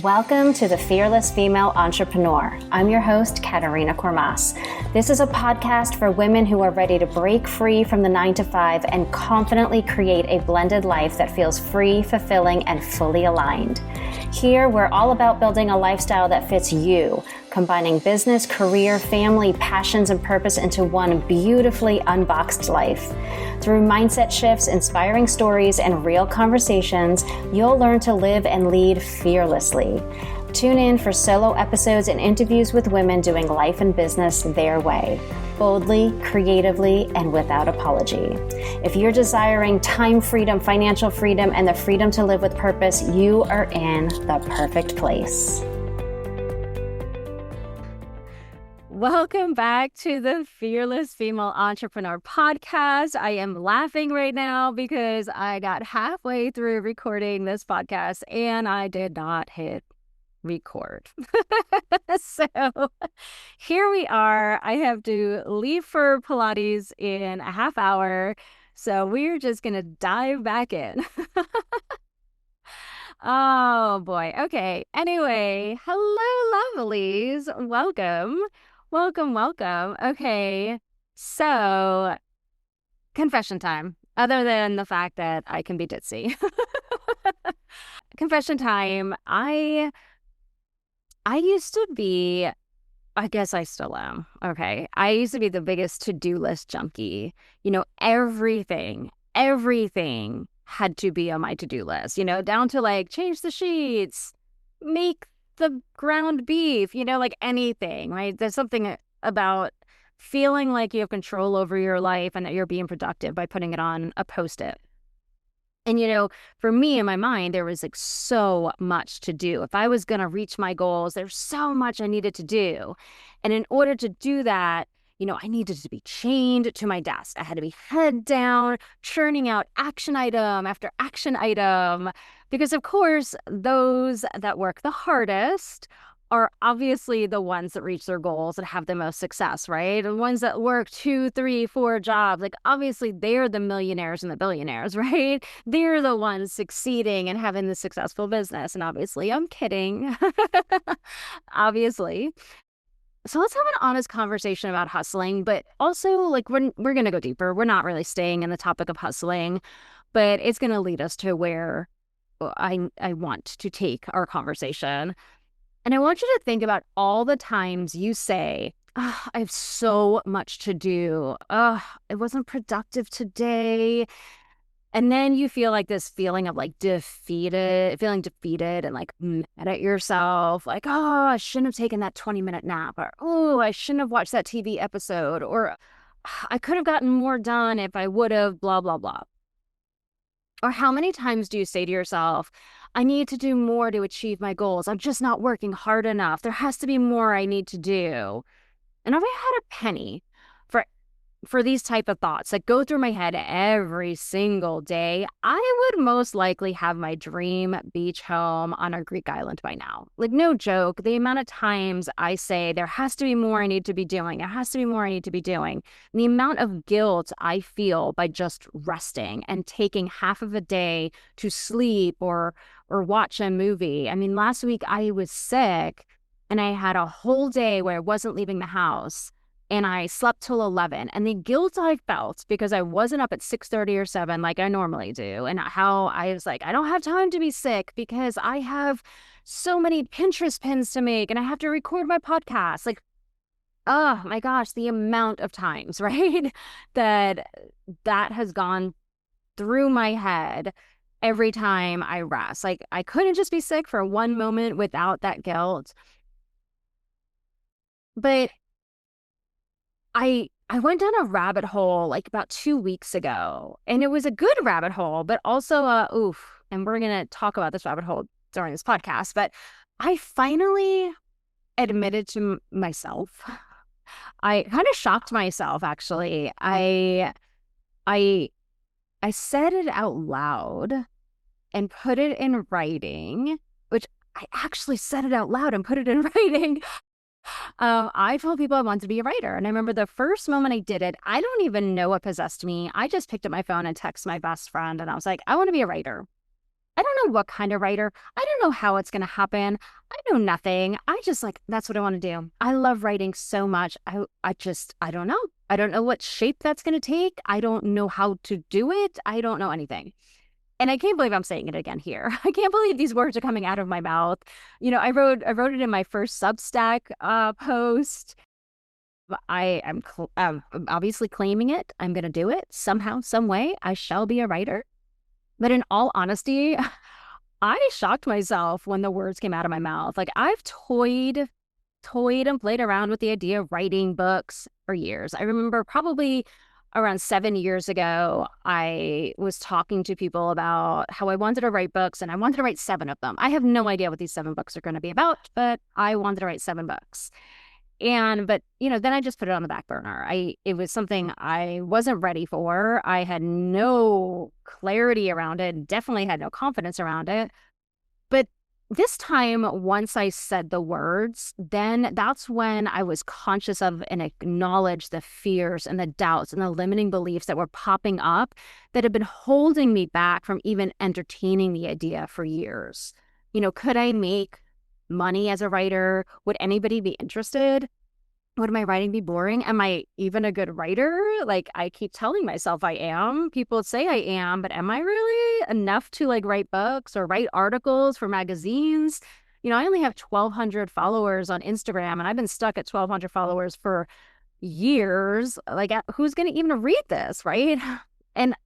Welcome to the Fearless Female Entrepreneur. I'm your host, Katerina Kormas. This is a podcast for women who are ready to break free from the 9-to-5 and confidently create a blended life that feels free, fulfilling, and fully aligned. Here, we're all about building a lifestyle that fits you, combining business, career, family, passions, and purpose into one beautifully unboxed life. Through mindset shifts, inspiring stories, and real conversations, you'll learn to live and lead fearlessly. Tune in for solo episodes and interviews with women doing life and business their way, boldly, creatively, and without apology. If you're desiring time freedom, financial freedom, and the freedom to live with purpose, you are in the perfect place. Welcome back to the Fearless Female Entrepreneur podcast. I am laughing right now because I got halfway through recording this podcast and I did not hit record. So here we are. I have to leave for Pilates in a half hour. So we're just going to dive back in. Oh boy. Okay. Anyway, hello, lovelies. Welcome. Welcome. Okay. So confession time, other than the fact that I can be ditzy. Confession time. I used to be, I guess I still am. Okay. I used to be the biggest to-do list junkie. You know, everything had to be on my to-do list, down to like change the sheets, make the ground beef, like anything, right? There's something about feeling like you have control over your life and that you're being productive by putting it on a Post-it. And, for me in my mind, there was like so much to do. If I was going to reach my goals, there's so much I needed to do. And in order to do that, I needed to be chained to my desk. I had to be head down, churning out action item after action item. Because, of course, those that work the hardest are obviously the ones that reach their goals and have the most success, right? The ones that work 2, 3, 4 jobs, like obviously they're the millionaires and the billionaires, right? They're the ones succeeding and having the successful business. And obviously, I'm kidding. Obviously. So let's have an honest conversation about hustling, but also like we're going to go deeper. We're not really staying in the topic of hustling, but it's going to lead us to where I want to take our conversation. And I want you to think about all the times you say, I have so much to do. It wasn't productive today. And then you feel like this feeling of like feeling defeated and like mad at yourself. Like, I shouldn't have taken that 20-minute nap. Or, I shouldn't have watched that TV episode. Or I could have gotten more done if I would have, blah, blah, blah. Or how many times do you say to yourself, I need to do more to achieve my goals. I'm just not working hard enough. There has to be more I need to do. And if I had a penny for these type of thoughts that go through my head every single day, I would most likely have my dream beach home on a Greek island by now. Like, no joke, the amount of times I say there has to be more I need to be doing. There has to be more I need to be doing. And the amount of guilt I feel by just resting and taking half of a day to sleep or watch a movie. I mean, last week I was sick and I had a whole day where I wasn't leaving the house. And I slept till 11. And the guilt I felt because I wasn't up at 6:30 or 7 like I normally do. And how I was like, I don't have time to be sick because I have so many Pinterest pins to make and I have to record my podcast. Like, oh my gosh, the amount of times, right? that has gone through my head every time I rest. Like, I couldn't just be sick for one moment without that guilt. But I went down a rabbit hole like about 2 weeks ago, and it was a good rabbit hole, but also and we're going to talk about this rabbit hole during this podcast, but I finally admitted to myself. I kind of shocked myself, actually. I said it out loud and put it in writing, which I actually said it out loud and put it in writing. I told people I wanted to be a writer. And I remember the first moment I did it, I don't even know what possessed me. I just picked up my phone and texted my best friend. And I was like, I want to be a writer. I don't know what kind of writer. I don't know how it's going to happen. I know nothing. I just like, that's what I want to do. I love writing so much. I don't know. I don't know what shape that's going to take. I don't know how to do it. I don't know anything. And I can't believe I'm saying it again here. I can't believe these words are coming out of my mouth. I wrote it in my first Substack post. I'm obviously claiming it. I'm going to do it somehow, some way. I shall be a writer. But in all honesty, I shocked myself when the words came out of my mouth. Like I've toyed and played around with the idea of writing books for years. I remember probably around 7 years ago, I was talking to people about how I wanted to write books and I wanted to write 7 of them. I have no idea what these 7 books are going to be about, but I wanted to write 7 books. But then I just put it on the back burner. It was something I wasn't ready for. I had no clarity around it, definitely had no confidence around it. But this time, once I said the words, then that's when I was conscious of and acknowledged the fears and the doubts and the limiting beliefs that were popping up that had been holding me back from even entertaining the idea for years. Could I make money as a writer? Would anybody be interested? Would my writing be boring? Am I even a good writer? Like I keep telling myself I am. People say I am, but am I really enough to like write books or write articles for magazines? I only have 1,200 followers on Instagram and I've been stuck at 1,200 followers for years. Like who's going to even read this, right? And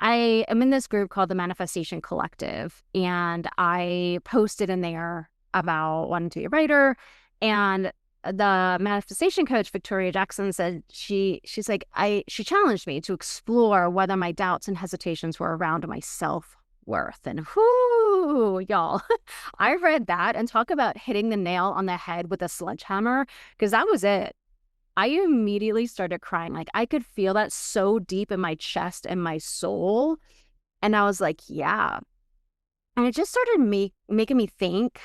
I am in this group called the Manifestation Collective, and I posted in there about wanting to be a writer. And the manifestation coach, Victoria Jackson, said she's like, she challenged me to explore whether my doubts and hesitations were around my self-worth. And whoo, y'all, I read that and talk about hitting the nail on the head with a sledgehammer, because that was it. I immediately started crying. Like I could feel that so deep in my chest and my soul. And I was like, yeah. And it just started making me think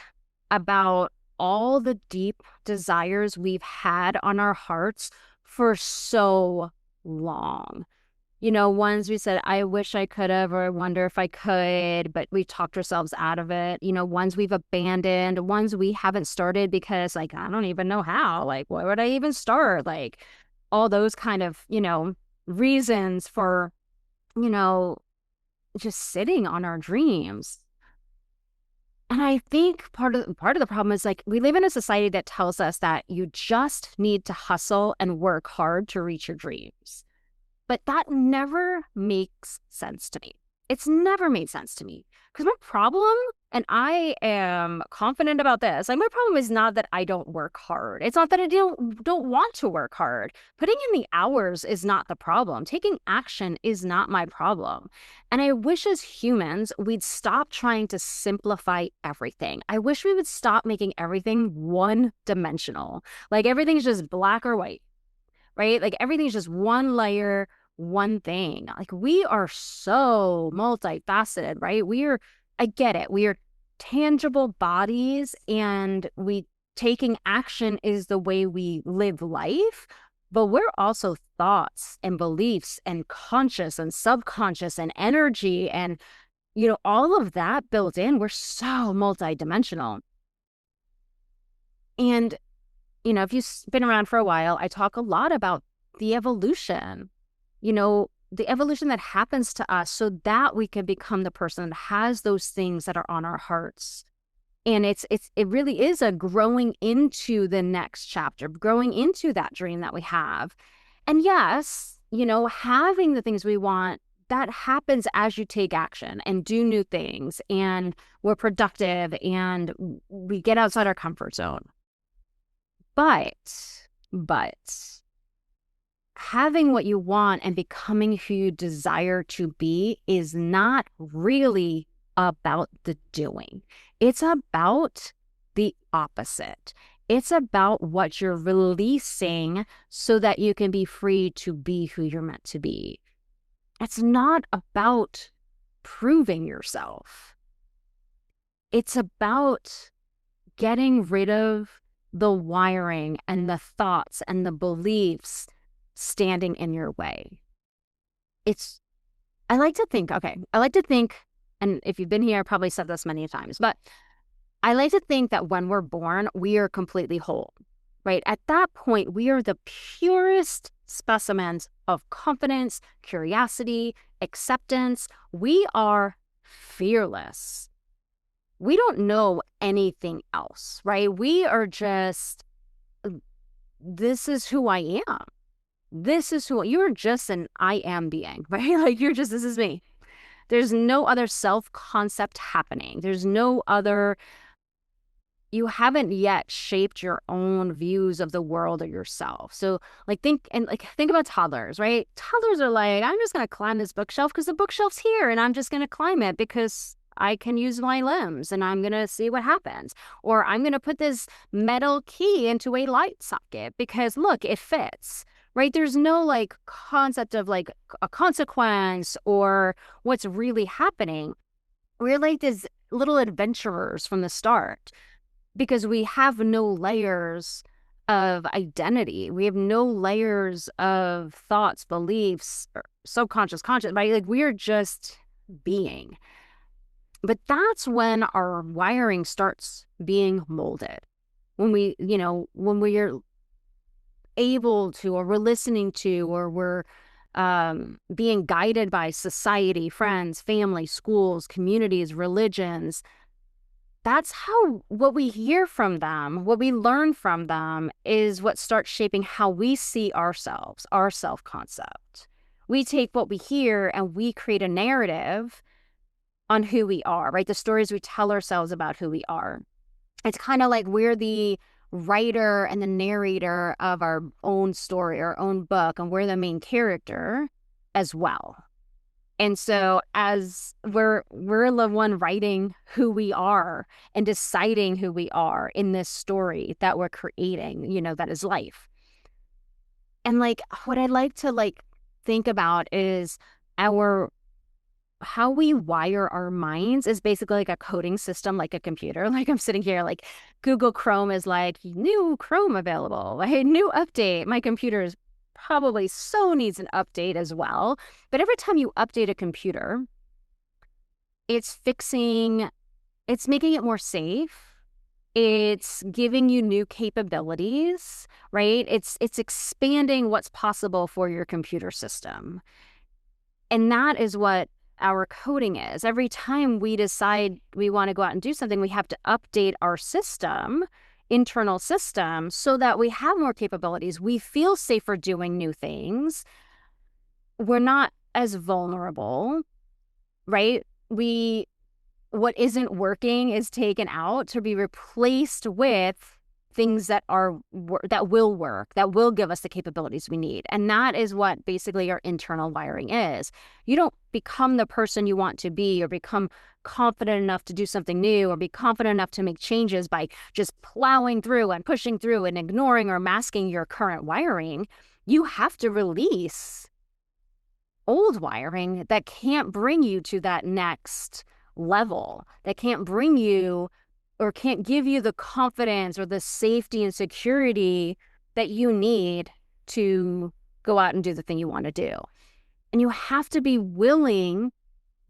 about all the deep desires we've had on our hearts for so long. Ones we said, I wish I could have, or I wonder if I could, but we talked ourselves out of it. Ones we've abandoned, ones we haven't started because, like, I don't even know how. Like, why would I even start? Like, all those kind of, reasons for, just sitting on our dreams. And I think part of the problem is like we live in a society that tells us that you just need to hustle and work hard to reach your dreams. But that never makes sense to me. It's never made sense to me. Because my problem, and I am confident about this, like my problem is not that I don't work hard. It's not that I don't want to work hard. Putting in the hours is not the problem. Taking action is not my problem. And I wish as humans, we'd stop trying to simplify everything. I wish we would stop making everything one-dimensional. Like everything's just black or white, right? Like everything's just one layer, one thing. Like we are so multifaceted, right? I get it. We are tangible bodies, and taking action is the way we live life, but we're also thoughts and beliefs and conscious and subconscious and energy and, all of that built in. We're so multidimensional. And, if you've been around for a while, I talk a lot about the evolution, the evolution that happens to us so that we can become the person that has those things that are on our hearts. And it really is a growing into the next chapter, growing into that dream that we have. And yes, having the things we want, that happens as you take action and do new things, and we're productive and we get outside our comfort zone. But having what you want and becoming who you desire to be is not really about the doing. It's about the opposite. It's about what you're releasing so that you can be free to be who you're meant to be. It's not about proving yourself. It's about getting rid of the wiring and the thoughts and the beliefs standing in your way. I like to think And if you've been here, I probably said this many times, but I like to think that when we're born, we are completely whole, right? At that point, we are the purest specimens of confidence, curiosity, acceptance. We are fearless. We don't know anything else, right? We are just, this is who I am. This is who you're just an I am being, right? Like you're just, this is me. There's no other self concept happening. There's no other, you haven't yet shaped your own views of the world or yourself. So think about toddlers, right? Toddlers are like, I'm just going to climb this bookshelf because the bookshelf's here and I'm just going to climb it because I can use my limbs and I'm going to see what happens. Or I'm going to put this metal key into a light socket because look, it fits, right? There's no like concept of like a consequence or what's really happening. We're like these little adventurers from the start because we have no layers of identity. We have no layers of thoughts, beliefs, or subconscious, conscious, right? Like we're just being. But that's when our wiring starts being molded. When when we're able to, or we're listening to, or we're being guided by society, friends, family, schools, communities, religions. That's how what we hear from them, what we learn from them is what starts shaping how we see ourselves, our self-concept. We take what we hear and we create a narrative on who we are, right? The stories we tell ourselves about who we are. It's kind of like we're the writer and the narrator of our own story, our own book, and we're the main character as well. And so as we're the one writing who we are and deciding who we are in this story that we're creating, that is life. And like what I like to like think about is how we wire our minds is basically like a coding system, like a computer. Like I'm sitting here, like Google Chrome is like new Chrome available, like new update. My computer is probably so needs an update as well. But every time you update a computer, it's making it more safe. It's giving you new capabilities, right? It's expanding what's possible for your computer system. And that is what our coding is. Every time we decide we want to go out and do something, we have to update our system, internal system, so that we have more capabilities. We feel safer doing new things. We're not as vulnerable, right? What isn't working is taken out to be replaced with things that will work, that will give us the capabilities we need. And that is what basically our internal wiring is. You don't become the person you want to be or become confident enough to do something new or be confident enough to make changes by just plowing through and pushing through and ignoring or masking your current wiring. You have to release old wiring that can't bring you to that next level, that can't bring you or can't give you the confidence or the safety and security that you need to go out and do the thing you want to do. And you have to be willing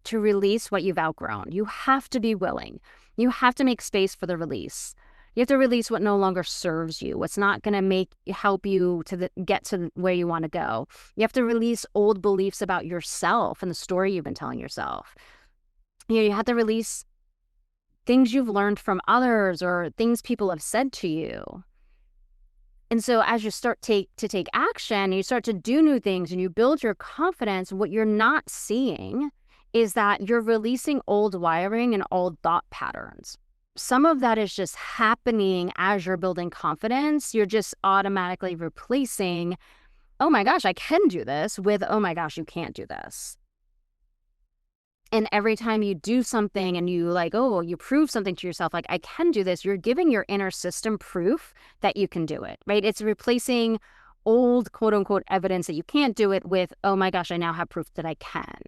to release what you've outgrown. You have to be willing. You have to make space for the release. You have to release what no longer serves you, what's not going to help you get to where you want to go. You have to release old beliefs about yourself and the story you've been telling yourself. You have to release things you've learned from others or things people have said to you. And so as you start to take action, you start to do new things and you build your confidence, what you're not seeing is that you're releasing old wiring and old thought patterns. Some of that is just happening as you're building confidence. You're just automatically replacing, oh my gosh, I can do this, with, oh my gosh, you can't do this. And every time you do something and you you prove something to yourself, like, I can do this, you're giving your inner system proof that you can do it, right? It's replacing old, quote unquote, evidence that you can't do it with, oh my gosh, I now have proof that I can,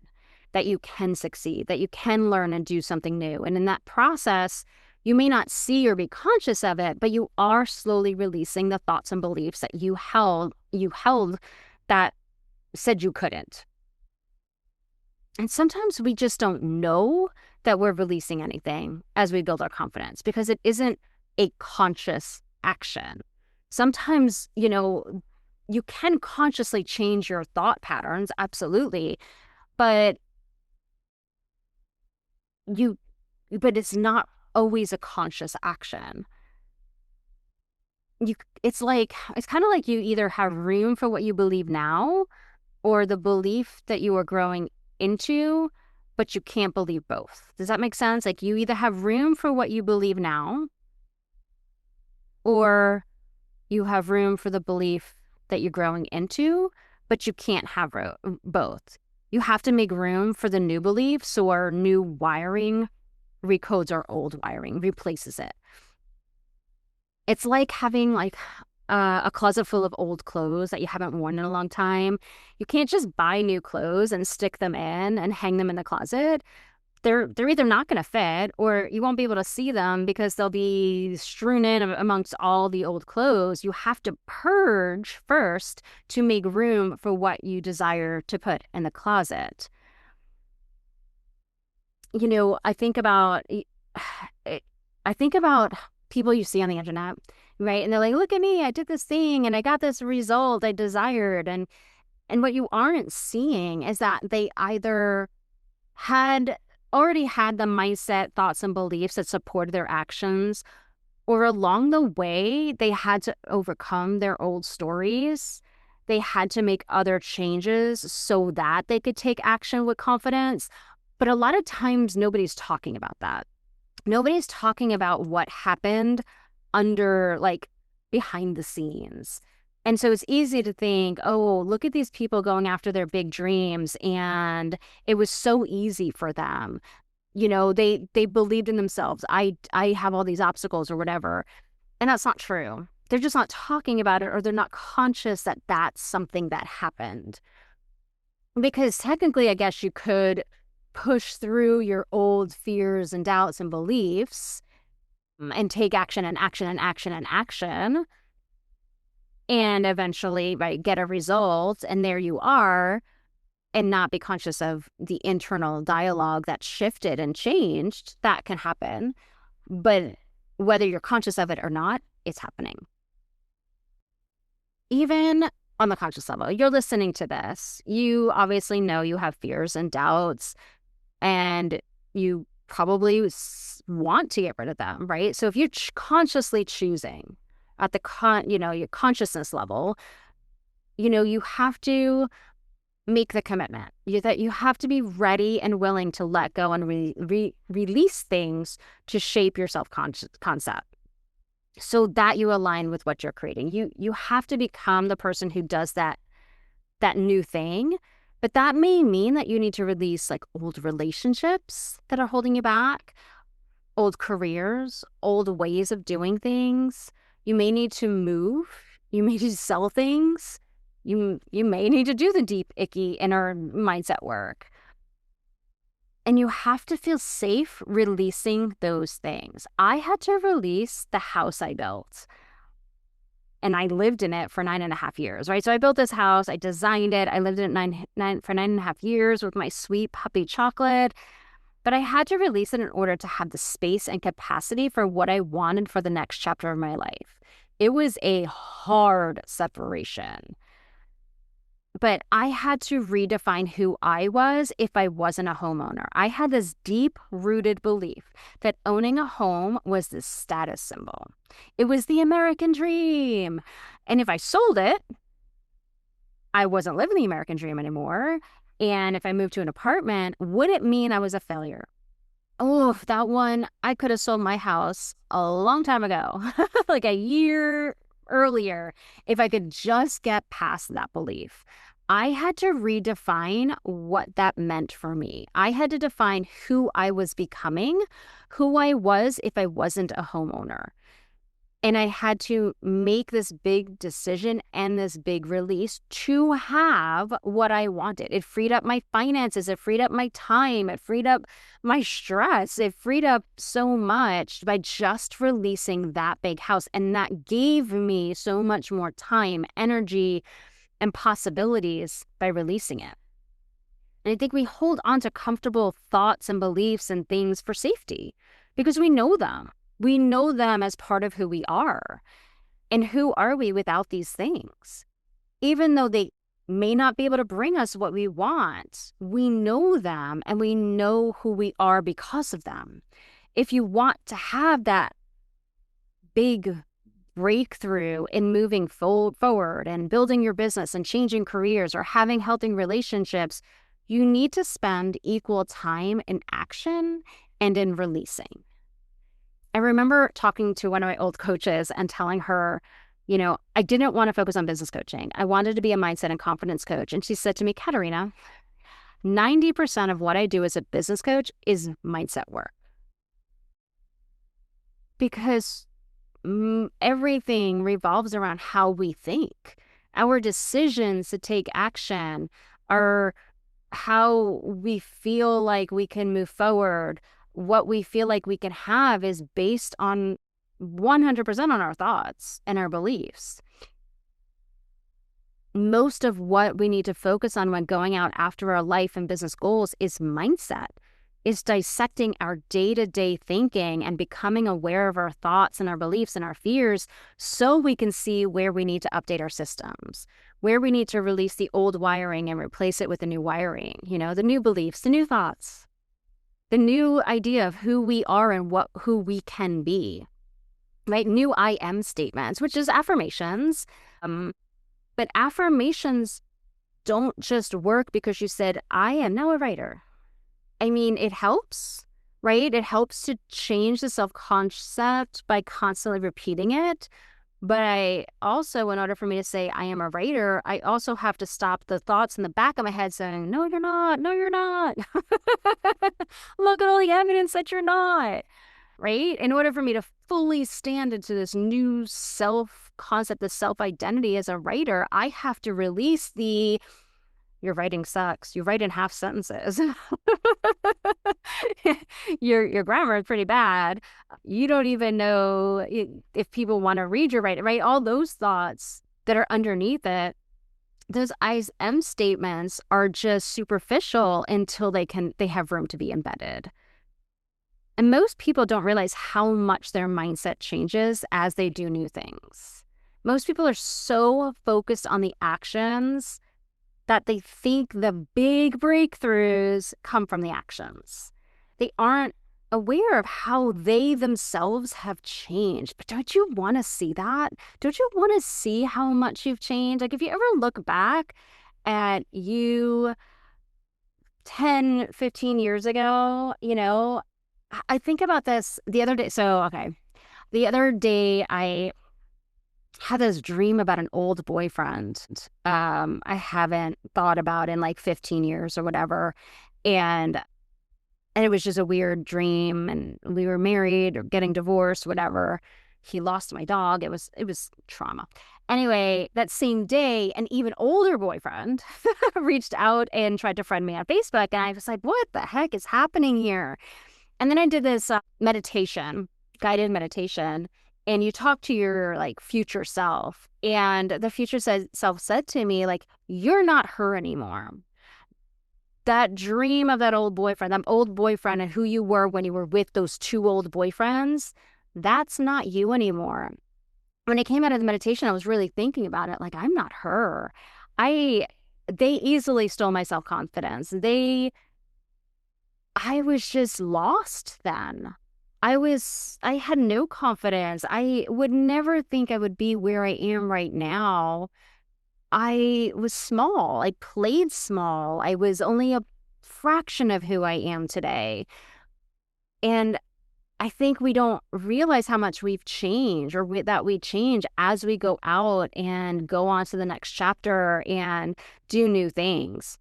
that you can succeed, that you can learn and do something new. And in that process, you may not see or be conscious of it, but you are slowly releasing the thoughts and beliefs that you held that said you couldn't. And sometimes we just don't know that we're releasing anything as we build our confidence, because it isn't a conscious action. Sometimes, you can consciously change your thought patterns, absolutely, but it's not always a conscious action. It's kind of like you either have room for what you believe now or the belief that you are growing into, but you can't believe both. Does that make sense? Like, you either have room for what you believe now, or you have room for the belief that you're growing into, but you can't have both. You have to make room for the new beliefs, or new wiring recodes our old wiring, replaces it. It's like having a closet full of old clothes that you haven't worn in a long time. You can't just buy new clothes and stick them in and hang them in the closet. They're either not going to fit, or you won't be able to see them because they'll be strewn in amongst all the old clothes. You have to purge first to make room for what you desire to put in the closet. I think about people you see on the internet, right? And they're like, look at me, I did this thing and I got this result I desired. And what you aren't seeing is that they either already had the mindset, thoughts, and beliefs that supported their actions, or along the way, they had to overcome their old stories. They had to make other changes so that they could take action with confidence. But a lot of times, nobody's talking about that. Nobody's talking about what happened behind the scenes. And so it's easy to think, oh, look at these people going after their big dreams, and it was so easy for them. They believed in themselves. I have all these obstacles or whatever. And that's not true. They're just not talking about it, or they're not conscious that that's something that happened. Because technically, I guess you could push through your old fears and doubts and beliefs and take action and action and action and action, and eventually, right, get a result, and there you are, and not be conscious of the internal dialogue that shifted and changed. That can happen. But whether you're conscious of it or not, it's happening. Even on the conscious level, you're listening to this. You obviously know you have fears and doubts, and you probably want to get rid of them, right? So if you're consciously choosing at your consciousness level, you have to make the commitment that you have to be ready and willing to let go and release things to shape your self-concept so that you align with what you're creating. You have to become the person who does that new thing. But that may mean that you need to release old relationships that are holding you back, old careers, old ways of doing things. You may need to move. You may need to sell things. You may need to do the deep, icky inner mindset work. And you have to feel safe releasing those things. I had to release the house I built. And I lived in it for 9.5 years, right? So I built this house, I designed it, I lived in it for 9.5 years with my sweet puppy Chocolate. But I had to release it in order to have the space and capacity for what I wanted for the next chapter of my life. It was a hard separation. But I had to redefine who I was if I wasn't a homeowner. I had this deep-rooted belief that owning a home was this status symbol. It was the American dream. And if I sold it, I wasn't living the American dream anymore. And if I moved to an apartment, would it mean I was a failure? Oh, that one, I could have sold my house a long time ago, like a year earlier, if I could just get past that belief. I had to redefine what that meant for me. I had to define who I was becoming, who I was if I wasn't a homeowner. And I had to make this big decision and this big release to have what I wanted. It freed up my finances. It freed up my time. It freed up my stress. It freed up so much by just releasing that big house. And that gave me so much more time, energy, and possibilities by releasing it. And I think we hold on to comfortable thoughts and beliefs and things for safety because we know them. We know them as part of who we are. And who are we without these things? Even though they may not be able to bring us what we want, we know them and we know who we are because of them. If you want to have that big breakthrough in moving forward and building your business and changing careers or having healthy relationships, you need to spend equal time in action and in releasing. I remember talking to one of my old coaches and telling her, I didn't want to focus on business coaching. I wanted to be a mindset and confidence coach. And she said to me, Katerina, 90% of what I do as a business coach is mindset work. Because everything revolves around how we think. Our decisions to take action are how we feel like we can move forward. What we feel like we can have is based on 100% on our thoughts and our beliefs. Most of what we need to focus on when going out after our life and business goals is mindset. Is dissecting our day-to-day thinking and becoming aware of our thoughts and our beliefs and our fears so we can see where we need to update our systems, where we need to release the old wiring and replace it with the new wiring, the new beliefs, the new thoughts, the new idea of who we are and who we can be, right? New I am statements, which is affirmations. But affirmations don't just work because you said, I am now a writer. I mean, it helps, right? It helps to change the self-concept by constantly repeating it. But I also, in order for me to say I am a writer, I also have to stop the thoughts in the back of my head saying, no, you're not. No, you're not. Look at all the evidence that you're not, right? In order for me to fully stand into this new self-concept, the self-identity as a writer, I have to release your writing sucks. You write in half sentences. Your grammar is pretty bad. You don't even know if people want to read your writing, right? All those thoughts that are underneath it, those I am statements are just superficial until they have room to be embedded. And most people don't realize how much their mindset changes as they do new things. Most people are so focused on the actions that they think the big breakthroughs come from the actions. They aren't aware of how they themselves have changed. But don't you want to see that? Don't you want to see how much you've changed? Like if you ever look back at you 10, 15 years ago, I think about this the other day. So, okay. The other day I had this dream about an old boyfriend I haven't thought about in like 15 years or whatever. And it was just a weird dream, and we were married or getting divorced, whatever. He lost my dog. It was trauma. Anyway, that same day, an even older boyfriend reached out and tried to friend me on Facebook. And I was like, what the heck is happening here? And then I did this meditation, guided meditation. And you talk to your future self, and the future self said to me, you're not her anymore. That dream of that old boyfriend and who you were when you were with those two old boyfriends, that's not you anymore. When I came out of the meditation, I was really thinking about it. I'm not her. They easily stole my self-confidence. I was just lost then. I had no confidence. I would never think I would be where I am right now. I was small. I played small. I was only a fraction of who I am today. And I think we don't realize how much we've changed, or that we change as we go out and go on to the next chapter and do new things.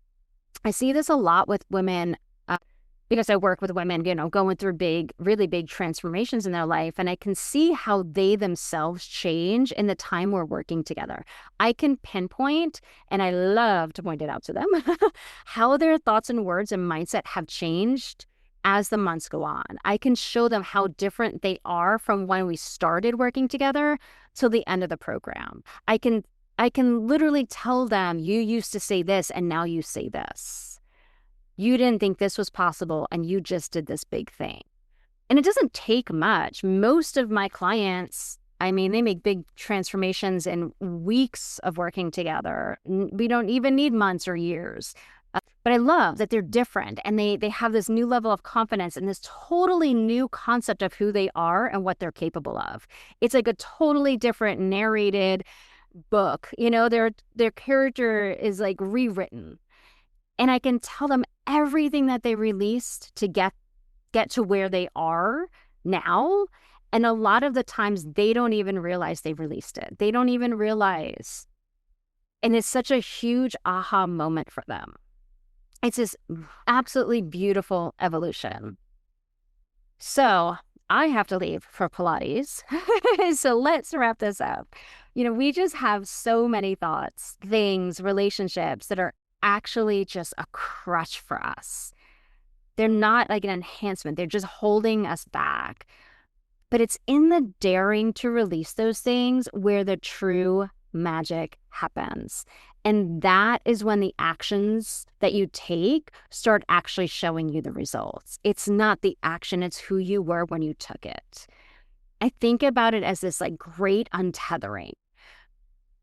I see this a lot with women because I work with women, going through really big transformations in their life. And I can see how they themselves change in the time we're working together. I can pinpoint, and I love to point it out to them, how their thoughts and words and mindset have changed as the months go on. I can show them how different they are from when we started working together till the end of the program. I can literally tell them, you used to say this and now you say this. You didn't think this was possible, and you just did this big thing. And it doesn't take much. Most of my clients, I mean, they make big transformations in weeks of working together. We don't even need months or years. But I love that they're different, and they have this new level of confidence and this totally new concept of who they are and what they're capable of. It's like a totally different narrated book. You know, their character is like rewritten. And I can tell them everything that they released to get to where they are now. And a lot of the times they don't even realize they released it. They don't even realize. And it's such a huge aha moment for them. It's this absolutely beautiful evolution. So I have to leave for Pilates. So let's wrap this up. You know, we just have so many thoughts, things, relationships that are actually just a crutch for us. They're not like an enhancement. They're just holding us back. But it's in the daring to release those things where the true magic happens. And that is when the actions that you take start actually showing you the results. It's not the action, it's who you were when you took it. I think about it as this like great untethering,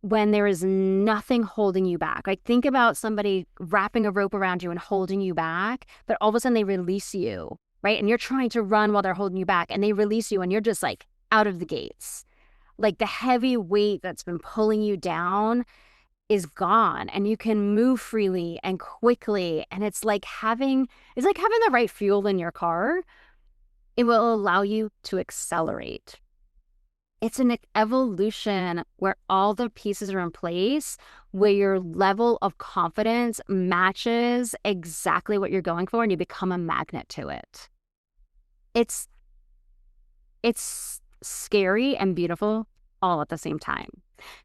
when there is nothing holding you back. Like think about somebody wrapping a rope around you and holding you back, but all of a sudden they release you, right? And you're trying to run while they're holding you back, and they release you and you're just like out of the gates. Like the heavy weight that's been pulling you down is gone, and you can move freely and quickly. And it's like having the right fuel in your car. It will allow you to accelerate. It's an evolution where all the pieces are in place, where your level of confidence matches exactly what you're going for, and you become a magnet to it. It's scary and beautiful all at the same time.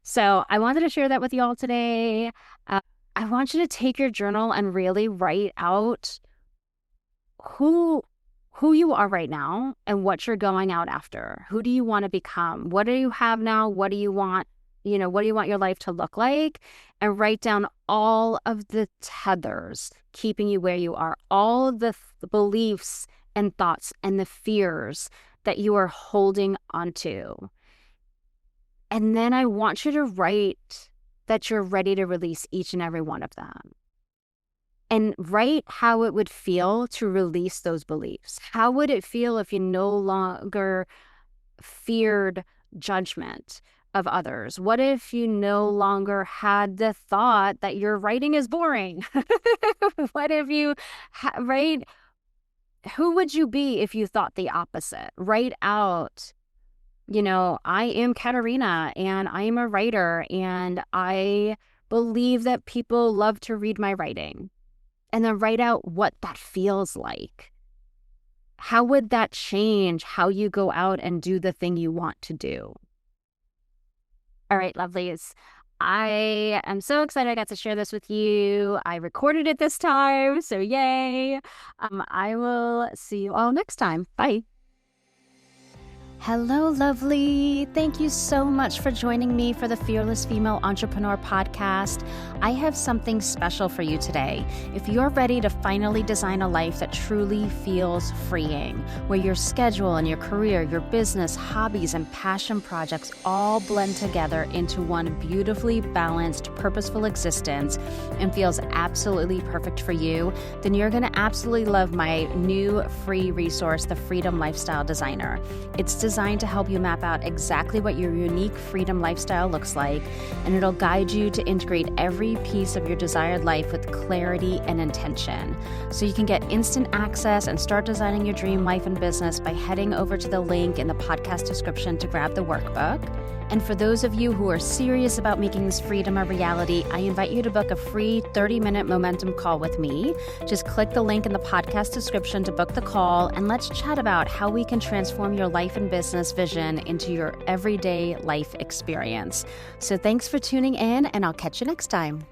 So I wanted to share that with you all today. I want you to take your journal and really write out who you are right now and what you're going out after. Who do you want to become? What do you have now? What do you want? You know, what do you want your life to look like? And write down all of the tethers keeping you where you are, all of the beliefs and thoughts and the fears that you are holding onto. And then I want you to write that you're ready to release each and every one of them. And write how it would feel to release those beliefs. How would it feel if you no longer feared judgment of others? What if you no longer had the thought that your writing is boring? What if you, right? Who would you be if you thought the opposite? Write out, you know, I am Katerina and I am a writer and I believe that people love to read my writing. And then write out what that feels like. How would that change how you go out and do the thing you want to do? All right, lovelies. I am so excited I got to share this with you. I recorded it this time, so yay. I will see you all next time. Bye. Hello, lovely. Thank you so much for joining me for the Fearless Female Entrepreneur podcast. I have something special for you today. If you're ready to finally design a life that truly feels freeing, where your schedule and your career, your business, hobbies, and passion projects all blend together into one beautifully balanced, purposeful existence and feels absolutely perfect for you, then you're going to absolutely love my new free resource, the Freedom Lifestyle Designer. It's designed to help you map out exactly what your unique freedom lifestyle looks like, and it'll guide you to integrate every piece of your desired life with clarity and intention. So you can get instant access and start designing your dream life and business by heading over to the link in the podcast description to grab the workbook. And for those of you who are serious about making this freedom a reality, I invite you to book a free 30-minute momentum call with me. Just click the link in the podcast description to book the call, and let's chat about how we can transform your life and business vision into your everyday life experience. So thanks for tuning in, and I'll catch you next time.